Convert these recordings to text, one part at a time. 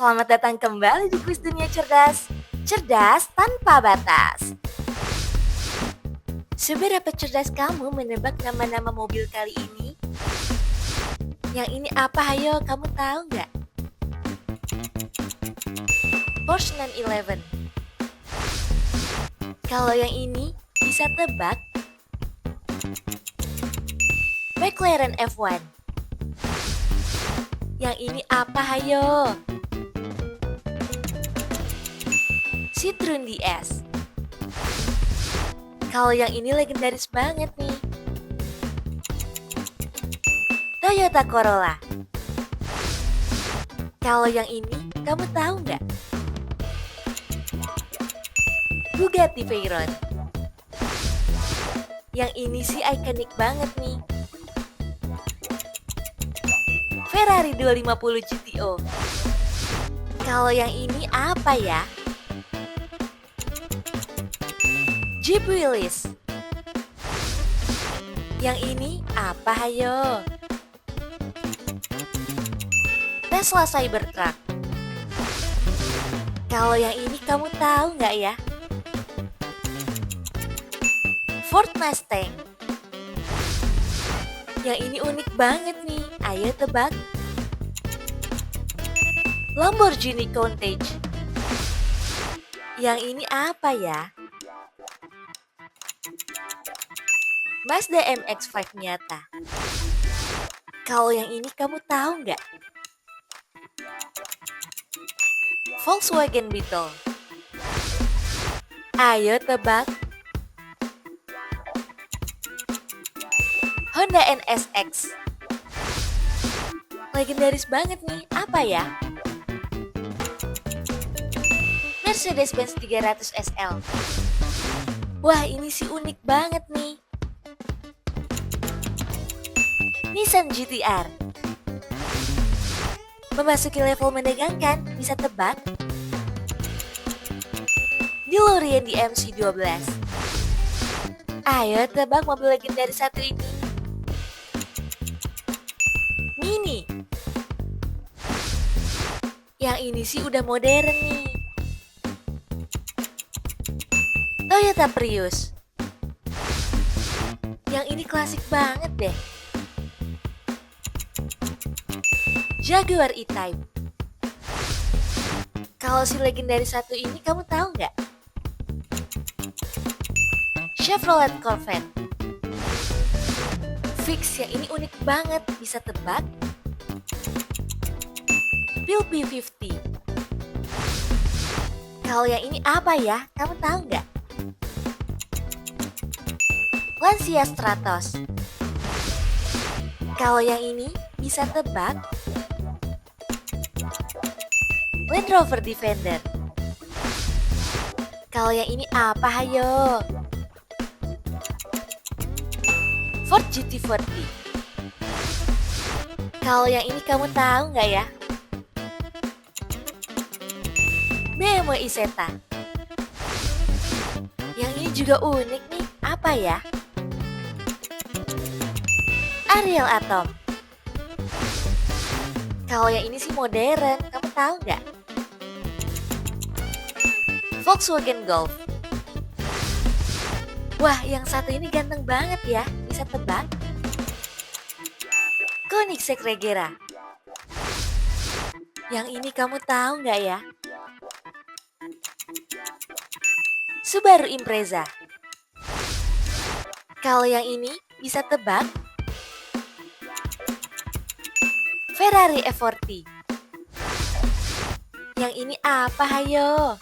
Selamat datang kembali di Kuis Dunia Cerdas. Cerdas tanpa batas. Seberapa cerdas kamu menebak nama-nama mobil kali ini? Yang ini apa, hayo, kamu tahu nggak? Porsche 911. Kalau yang ini bisa tebak? McLaren F1. Yang ini apa, hayo? Citroen DS. Kalau yang ini legendaris banget nih. Toyota Corolla. Kalau yang ini kamu tahu nggak? Bugatti Veyron. Yang ini sih ikonik banget nih. Ferrari 250 GTO. Kalau yang ini apa ya? Jeep Willys. Yang ini apa, hayo? Tesla Cybertruck. Kalau yang ini kamu tahu nggak ya? Ford Mustang. Yang ini unik banget nih, ayo tebak. Lamborghini Countach. Yang ini apa ya? Mazda MX-5 Miata. Kalau yang ini kamu tahu nggak? Volkswagen Beetle. Ayo tebak. Honda NSX. Legendaris banget nih, apa ya? Mercedes-Benz 300 SL. Wah, ini sih unik banget nih. Nissan GT-R. Memasuki level menegangkan, bisa tebak? DeLorean DMC-12. Ayo tebak mobil legendaris satu ini. Mini. Yang ini sih udah modern nih. Toyota Prius. Yang ini klasik banget deh. Jaguar E-Type. Kalau si legendaris satu ini kamu tahu nggak? Chevrolet Corvette. Fix, yang ini unik banget, bisa tebak? Buick P50. Kalau yang ini apa ya? Kamu tahu nggak? Lancia Stratos. Kalau yang ini bisa tebak? Land Rover Defender. Kalau yang ini apa, hayo? Ford GT40. Kalau yang ini kamu tahu nggak ya? BMW Isetta. Yang ini juga unik nih, apa ya? Ariel Atom. Kalau yang ini sih modern, kamu tahu nggak? Volkswagen Golf. Wah, yang satu ini ganteng banget ya, bisa tebak? Koenigsegg Regera. Yang ini kamu tahu nggak ya? Subaru Impreza. Kalau yang ini bisa tebak? Ferrari F40. Yang ini apa, hayo?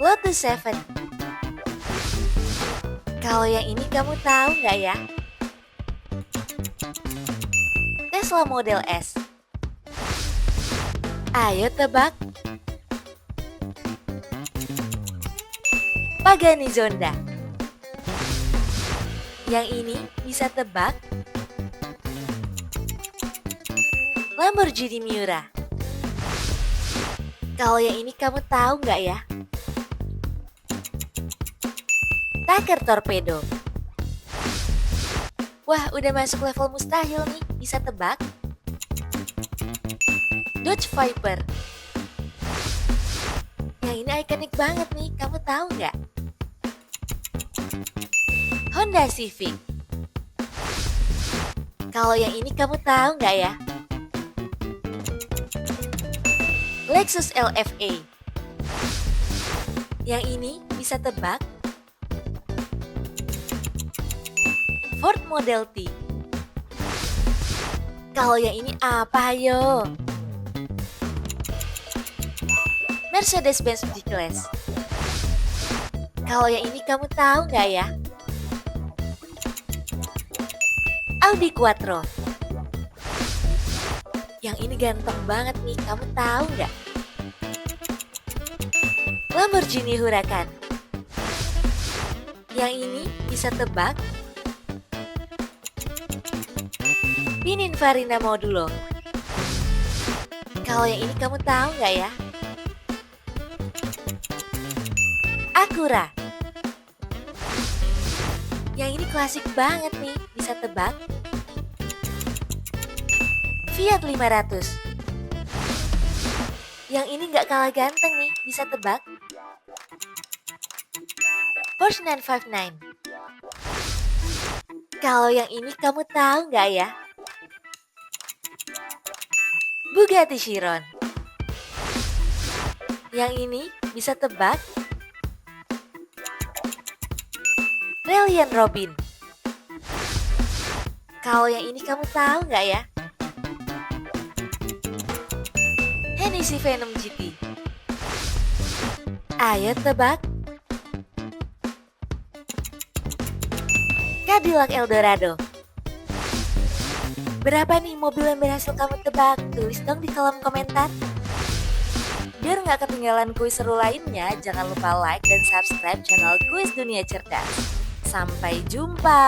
Lotus 7. Kalau yang ini kamu tahu nggak ya? Tesla Model S. Ayo tebak. Pagani Zonda. Yang ini bisa tebak? Lamborghini Miura. Kalau yang ini kamu tahu nggak ya? Tucker Torpedo. Wah, udah masuk level mustahil nih, bisa tebak? Dodge Viper. Yang ini ikonik banget nih, kamu tahu nggak? Honda Civic. Kalau yang ini kamu tahu nggak ya? Lexus LFA. Yang ini bisa tebak? Ford Model T. Kalau yang ini apa ayo? Mercedes-Benz G-Class. Kalau yang ini kamu tahu nggak ya? Audi Quattro. Yang ini ganteng banget nih, kamu tahu nggak? Lamborghini Huracan. Yang ini bisa tebak? Pininfarina Modulo. Kalau yang ini kamu tahu nggak ya? Acura. Yang ini klasik banget nih, bisa tebak? Fiat 500. Yang ini nggak kalah ganteng nih, bisa tebak? Porsche 959. Kalau yang ini kamu tahu nggak ya? Bugatti Chiron. Yang ini bisa tebak? Reliant Robin. Kalau yang ini kamu tahu nggak ya? Hennessy Venom GT. Ayo tebak. Cadillac Eldorado. Berapa nih mobil yang berhasil kamu tebak? Tulis dong di kolom komentar. Biar nggak ketinggalan kuis seru lainnya, jangan lupa like dan subscribe channel Kuis Dunia Cerdas. Sampai jumpa!